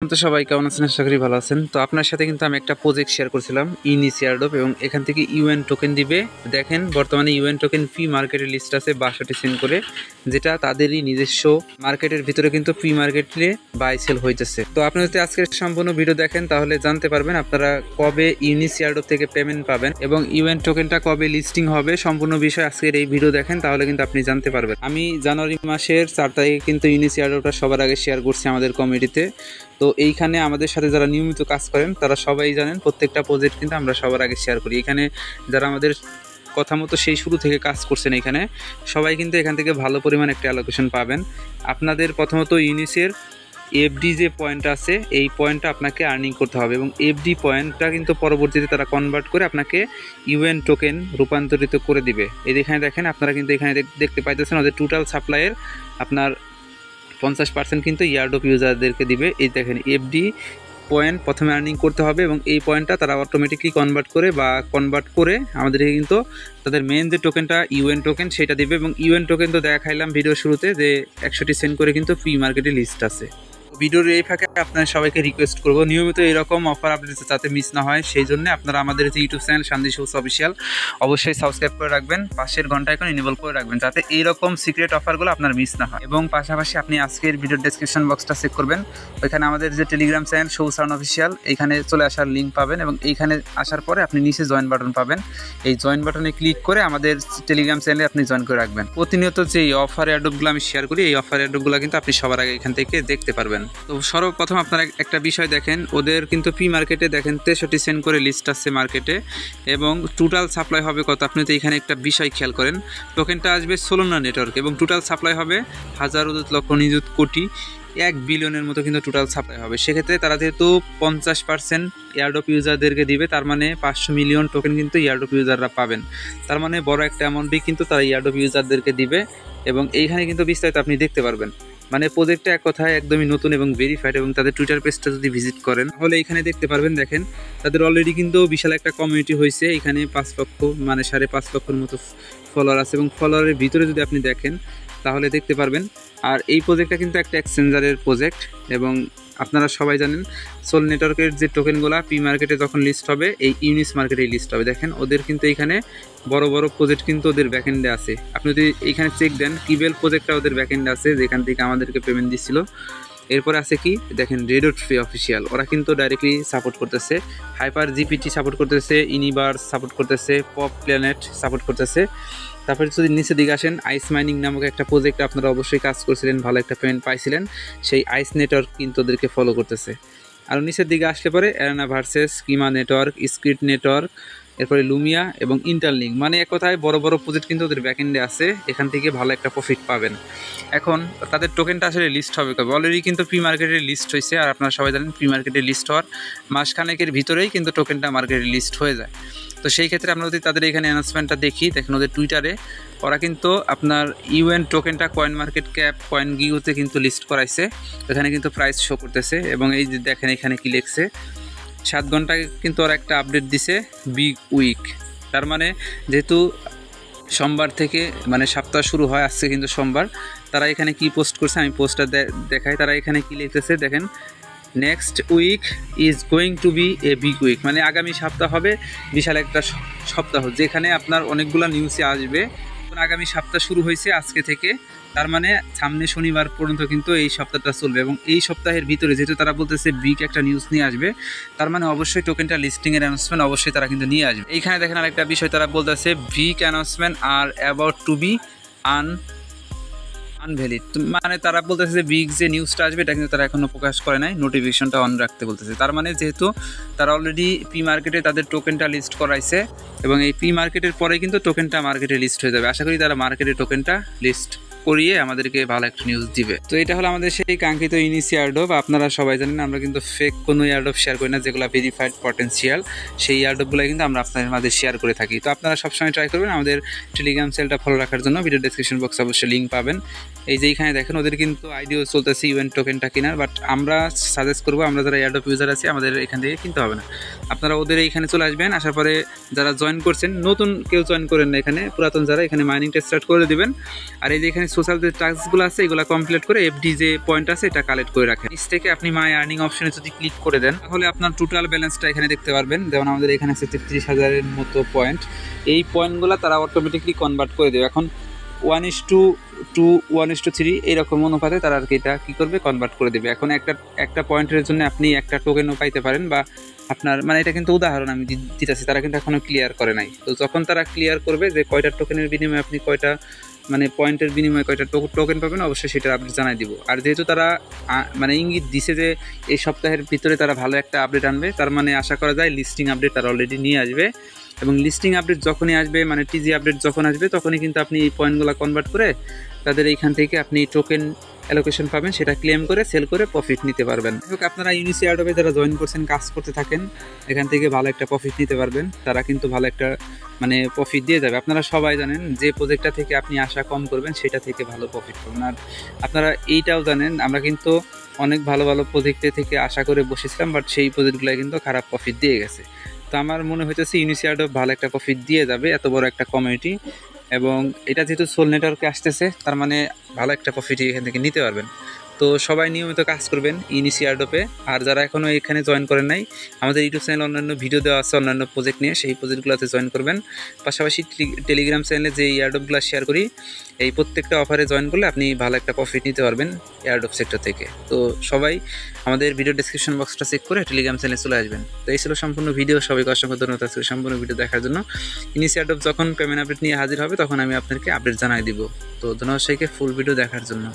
তো সবাই কেমন আছেন? আশা করি ভালো আছেন। তো আপনার সাথে কিন্তু আমি একটা প্রজেক্ট শেয়ার করছিলাম ইনিস এয়ারড্রপ, এবং এখান থেকে ইউএন টোকেন দিবে। দেখেন বর্তমানে ইউএন টোকেন ফ্রি মার্কেটের লিস্ট আছে 62 সেন্ট করে, যেটা তাদেরই নিজস্ব মার্কেটের ভিতরে কিন্তু ফ্রি মার্কেটে বাই সেল হইতেছে। তো আপনি যদি আজকের সম্পূর্ণ ভিডিও দেখেন তাহলে জানতে পারবেন আপনারা কবে ইউনিস এয়ারড্রপ থেকে পেমেন্ট পাবেন এবং ইউএন টোকেনটা কবে লিস্টিং হবে। সম্পূর্ণ বিষয় আজকের এই ভিডিও দেখেন তাহলে কিন্তু আপনি জানতে পারবেন। আমি জানুয়ারি মাসের 4 তারিখে কিন্তু ইউনিস এয়ারড্রপটা সবার আগে শেয়ার করছি আমাদের কমিউনিটিতে। তো এইখানে আমাদের সাথে যারা নিয়মিত কাজ করেন তারা সবাই জানেন প্রত্যেকটা প্রজেক্ট কিন্তু আমরা সবার আগে শেয়ার করি। এখানে যারা আমাদের কথা মতো সেই শুরু থেকে কাজ করছেন এখানে সবাই কিন্তু এখান থেকে ভালো পরিমাণ একটা অ্যালোকেশন পাবেন। আপনাদের প্রথমত ইউনিসের এফডি যে পয়েন্ট আছে এই পয়েন্টটা আপনাকে আর্নিং করতে হবে, এবং এফডি পয়েন্টটা কিন্তু পরবর্তীতে তারা কনভার্ট করে আপনাকে ইউএন টোকেন রূপান্তরিত করে দিবে। এই এখানে দেখেন আপনারা কিন্তু এখানে দেখতে পাইতেছেন ওদের টোটাল সাপ্লাইয়ের আপনার 50% কিন্তু এয়ারড্রপ ইউজারদেরকে দিবে। এই দেখেন এফডি পয়েন্ট প্রথমে আর্নিং করতে হবে এবং এই পয়েন্টটা তারা অটোমেটিকলি কনভার্ট করে আমাদেরকে কিন্তু তাদের মেন যে টোকেনটা ইউএন টোকেন সেটা দিবে। এবং ইউএন টোকেন তো দেখাইলাম ভিডিও শুরুতে যে 100 সেন্ট করে কিন্তু ফ্রি মার্কেটে লিস্ট আছে। ভিডিওর এই ফাঁকে আপনারা সবাইকে রিকোয়েস্ট করবো নিয়মিত এরকম অফার আপডেট যাতে মিস না হয়, সেই জন্য আপনারা আমাদের যে ইউটিউব চ্যানেল শান্তি শোস অফিসিয়াল অবশ্যই সাবস্ক্রাইব করে রাখবেন, পাশের ঘন্টা আইকন ইনেবল করে রাখবেন যাতে এইরকম সিক্রেট অফারগুলো আপনার মিস না হয়। এবং পাশাপাশি আপনি আজকের ভিডিওর ডেসক্রিপশন বক্সটা চেক করবেন, ওইখানে আমাদের যে টেলিগ্রাম চ্যানেল শোসান অফিসিয়াল এইখানে চলে আসার লিঙ্ক পাবেন, এবং এইখানে আসার পরে আপনি নিচে জয়েন বাটন পাবেন। এই জয়েন বাটনে ক্লিক করে আমাদের টেলিগ্রাম চ্যানেলে আপনি জয়েন করে রাখবেন। প্রতিনিয়ত যে অফার এয়ারড্রপগুলো আমি শেয়ার করি এই অফার এয়ারড্রপগুলো কিন্তু আপনি সবার আগে এখান থেকে দেখতে পারবেন। তো সর্বপ্রথম আপনারা একটা বিষয় দেখেন, ওদের কিন্তু প্রি মার্কেটে দেখেন 63 সেন্ট করে লিস্ট আছে মার্কেটে, এবং টোটাল সাপ্লাই হবে কত। আপনি তো এখানে একটা বিষয় খেয়াল করেন, টোকেনটা আসবে সোলানা নেটওয়ার্ক এবং টোটাল সাপ্লাই হবে হাজার লক্ষ নিযুত কোটি 1 বিলিয়নের মতো কিন্তু টোটাল সাপ্লাই হবে। সেক্ষেত্রে তারা যেহেতু 50% এয়ারড্রপ ইউজারদেরকে দিবে, তার মানে 500 মিলিয়ন টোকেন কিন্তু এয়ারড্রপ ইউজাররা পাবেন। তার মানে বড় একটা অ্যামাউন্টই কিন্তু তারা এয়ারড্রপ ইউজারদেরকে দিবে, এবং এইখানে কিন্তু বিস্তারিত আপনি দেখতে পারবেন। মানে প্রজেক্টটা এক কথায় একদমই নতুন এবং ভেরিফাইড, এবং তাদের টুইটার পেজটা যদি ভিজিট করেন তাহলে এখানে দেখতে পারবেন। দেখেন তাদের অলরেডি কিন্তু বিশাল একটা কমিউনিটি হয়েছে, এখানে 5 লক্ষ মানে 5.5 লক্ষের মতো ফলোয়ার আছে, এবং ফলোয়ারের ভিতরে যদি আপনি দেখেন তাহলে দেখতে পারবেন। আর এই প্রজেক্টটা কিন্তু একটা এক্সচেঞ্জারের প্রজেক্ট, এবং আপনারা সবাই জানেন সোল নেটওয়ার্কের যে টোকেনগুলো প্রি মার্কেটে যখন লিস্ট হবে এই ইউনিস মার্কেটে লিস্ট হবে। দেখেন ওদের কিন্তু এইখানে বড় বড় প্রজেক্ট কিন্তু ওদের ব্যাকএন্ডে আছে। আপনি যদি এইখানে চেক দেন কিবেল প্রজেক্টটা ওদের ব্যাকএন্ডে আছে, যেখান থেকে আমাদেরকে পেমেন্ট দিচ্ছিল। এরপরে আছে কি দেখেন রেডট ফ্রি অফিসিয়াল, ওরা কিন্তু ডাইরেক্টলি সাপোর্ট করতেছে, হাইপার জিপিটি সাপোর্ট করতেছে, ইউনিভার্স সাপোর্ট করতেছে, পপ প্ল্যানেট সাপোর্ট করতেছে। তারপরে যদি নিচের দিকে আসেন আইস মাইনিং নামক একটা প্রজেক্ট আপনারা অবশ্যই কাজ করছিলেন, ভালো একটা পেমেন্ট পাইছিলেন, সেই আইস নেটওয়ার্ক কিন্তু ওদেরকে ফলো করতেছে। আর নিচের দিকে আসলে পরে অ্যারেনা ভার্সেস, স্কিমা নেটওয়ার্ক, স্ক্রিট নেটওয়ার্ক, এরপরে লুমিয়া এবং ইন্টারলিঙ্ক, মানে এক কথায় বড় বড় প্রজেক্ট কিন্তু ওদের ব্যাকএন্ডে আছে, এখান থেকে ভালো একটা প্রফিট পাবেন। এখন তাদের টোকেনটা আসলে লিস্ট হবে কবে, অলরেডি কিন্তু প্রি মার্কেটে লিস্ট হয়েছে। আর আপনারা সবাই জানেন প্রি মার্কেটে লিস্ট হওয়ার মাসখানেকের ভিতরেই কিন্তু টোকেনটা মার্কেটে লিস্ট হয়ে যায়। তো সেই ক্ষেত্রে আমরা যদি তাদের এখানে অ্যানাউন্সমেন্টটা দেখি, দেখেন ওদের টুইটারে ওরা কিন্তু আপনার ইউএন টোকেনটা কয়েন মার্কেট ক্যাপ কয়েন গিওতে কিন্তু লিস্ট করাইছে, এখানে কিন্তু প্রাইস শো করতেছে। এবং এই যে দেখেন এখানে কি লিখছে 7 ঘন্টায় কিন্তু ওরা একটা আপডেট দিছে বিগ উইক, তার মানে যেহেতু সোমবার থেকে মানে সপ্তাহ শুরু হয়, আজকে কিন্তু সোমবার, তারা এখানে কি পোস্ট করছে আমি পোস্টটা দেখাই। তারা এখানে কি লিখতেছে দেখেন, next week is going to be a big week, মানে আগামী সপ্তাহ হবে বিশাল একটা সপ্তাহ, যেখানে আপনার অনেকগুলো নিউজে আসবে। আগামী সপ্তাহ শুরু হয়েছে আজকে থেকে, তার মানে সামনে শনিবার পর্যন্ত কিন্তু এই সপ্তাহটা চলবে, এবং এই সপ্তাহের ভিতরে যেহেতু তারা বলতেছে বিগ একটা নিউজ নিয়ে আসবে, তার মানে অবশ্যই টোকেনটা লিস্টিংয়ের অ্যানাউন্সমেন্ট অবশ্যই তারা কিন্তু নিয়ে আসবে। এইখানে দেখেন আরেকটা বিষয় তারা বলতেছে big announcement are about to be unvalid, মানে তারা বলতেছে যে বিগ যে নিউজটা আসবে এটা কিন্তু তারা এখনও প্রকাশ করে নাই, নোটিফিকেশনটা অন রাখতে বলতেছে। তার মানে যেহেতু তারা অলরেডি প্রি মার্কেটে তাদের টোকেনটা লিস্ট করাইছে, এবং এই প্রি মার্কেটের পরে কিন্তু টোকেনটা মার্কেটে লিস্ট হয়ে যাবে। আশা করি তারা মার্কেটে টোকেনটা লিস্ট করিয়ে আমাদেরকে ভালো একটা নিউজ দিবে। তো এটা হলো আমাদের সেই কাঙ্ক্ষিত ইউনিস এয়ারড্রপ। আপনারা সবাই জানেন আমরা কিন্তু ফেক কোনো এয়ারড্রপ শেয়ার করি না, যেগুলো ভেরিফাইড পটেন্সিয়াল সেই এয়ারড্রপগুলো কিন্তু আমরা আপনাদের মাঝে শেয়ার করে থাকি। তো আপনারা সবসময় ট্রাই করবেন আমাদের টেলিগ্রাম চ্যানেলটা ফলো রাখার জন্য, ভিডিও ডেসক্রিপশন বক্সে অবশ্যই লিঙ্ক পাবেন। এই যে এইখানে দেখেন ওদের কিন্তু আইডিও চলতেছে ইউএন টোকেনটা কেনার, বাট আমরা সাজেস্ট করবো আমরা যারা এয়ারড্রপ ইউজার আছি আমাদের এখান থেকে কিনতে হবে না, আপনারা ওদের এইখানে চলে আসবেন। আসার পরে যারা জয়েন করছেন, নতুন কেউ জয়েন করেন না, এখানে পুরাতন যারা এখানে মাইনিংটা স্টার্ট করে দেবেন। আর এই যে এখানে সোশ্যাল যে টাস্কগুলো আছে এগুলো কমপ্লিট করে এফডি যে পয়েন্ট আছে এটা কালেক্ট করে রাখেন। নিচ থেকে আপনি মাই আর্নিং অপশনে যদি ক্লিক করে দেন তাহলে আপনার টোটাল ব্যালেন্সটা এখানে দেখতে পারবেন। যেমন আমাদের এখানে আছে 33,000-এর মতো পয়েন্ট। এই পয়েন্টগুলো তারা অটোমেটিকলি কনভার্ট করে দেবে। এখন 1:2 1:3 এইরকম অনুপাতে তারা আর কি এটা কী করবে, কনভার্ট করে দেবে। এখন একটা পয়েন্টের জন্য আপনি একটা টোকেনও পাইতে পারেন, বা আপনার মানে এটা কিন্তু উদাহরণ আমি দিতেছি, তারা কিন্তু এখনও ক্লিয়ার করে নাই। তো যখন তারা ক্লিয়ার করবে যে কয়টা টোকেনের বিনিময়ে আপনি কয়টা মানে পয়েন্টের বিনিময়ে কয়টা টোকেন পাবেন, অবশ্যই সেটা আপডেট জানাই দিব। আর যেহেতু তারা মানে ইঙ্গিত দিছে যে এই সপ্তাহের ভিতরে তারা ভালো একটা আপডেট আনবে, তার মানে আশা করা যায় লিস্টিং আপডেট তারা অলরেডি নিয়ে আসবে। এবং লিস্টিং আপডেট যখনই আসবে, মানে টিজি আপডেট যখন আসবে, তখনই কিন্তু আপনি এই পয়েন্টগুলো কনভার্ট করে তাদের এইখান থেকে আপনি টোকেন অ্যালোকেশন পাবেন, সেটা ক্লেম করে সেল করে প্রফিট নিতে পারবেন। আপনারা ইউনিসি এয়ারড্রপে যারা জয়েন করছেন, কাজ করতে থাকেন, এখান থেকে ভালো একটা প্রফিট নিতে পারবেন। তারা কিন্তু ভালো একটা মানে প্রফিট দিয়ে যাবে। আপনারা সবাই জানেন যে প্রজেক্টটা থেকে আপনি আশা কম করবেন সেটা থেকে ভালো প্রফিট পাবেন। আর আপনারা এইটাও জানেন আমরা কিন্তু অনেক ভালো ভালো প্রজেক্টে থেকে আশা করে বসেছিলাম, বাট সেই প্রজেক্টগুলো কিন্তু খারাপ প্রফিট দিয়ে গেছে। তো আমার মনে হইতেছে ইউনিসি এয়ারড্রপ ভালো একটা প্রফিট দিয়ে যাবে, এত বড় একটা কমিউনিটি, এবং এটা যেহেতু সোল নেটওয়ার্কে আসতেছে তার মানে ভালো একটা প্রফিট এখান থেকে নিতে পারবেন। তো সবাই নিয়মিত কাজ করবেন ইউনিসি এয়ারড্রপে। আর যারা এখনও এখানে জয়েন করেন নাই, আমাদের ইউটিউব চ্যানেল অন্যান্য ভিডিও দেওয়া আছে অন্যান্য প্রজেক্ট নিয়ে, সেই প্রজেক্টগুলোতে জয়েন করবেন। পাশাপাশি টেলিগ্রাম চ্যানেলে যে এয়ারড্রপগুলো শেয়ার করি, এই প্রত্যেকটা অফারে জয়েন করলে আপনি ভালো একটা প্রফিট নিতে পারবেন এয়ারড্রপ সেক্টর থেকে। তো সবাই আমাদের ভিডিও ডেসক্রিপশন বক্সটা চেক করে টেলিগ্রাম চ্যানেলে চলে আসবেন। তো এই ছিল সম্পূর্ণ ভিডিও। সবাইকে অসংখ্য ধন্যবাদ আজকে সম্পূর্ণ ভিডিও দেখার জন্য। ইউনিসি এয়ারড্রপ যখন পেমেন্ট আপডেট নিয়ে হাজির হবে তখন আমি আপনাদেরকে আপডেট জানাই দিব। তো ধন্যবাদ সবাইকে ফুল ভিডিও দেখার জন্য।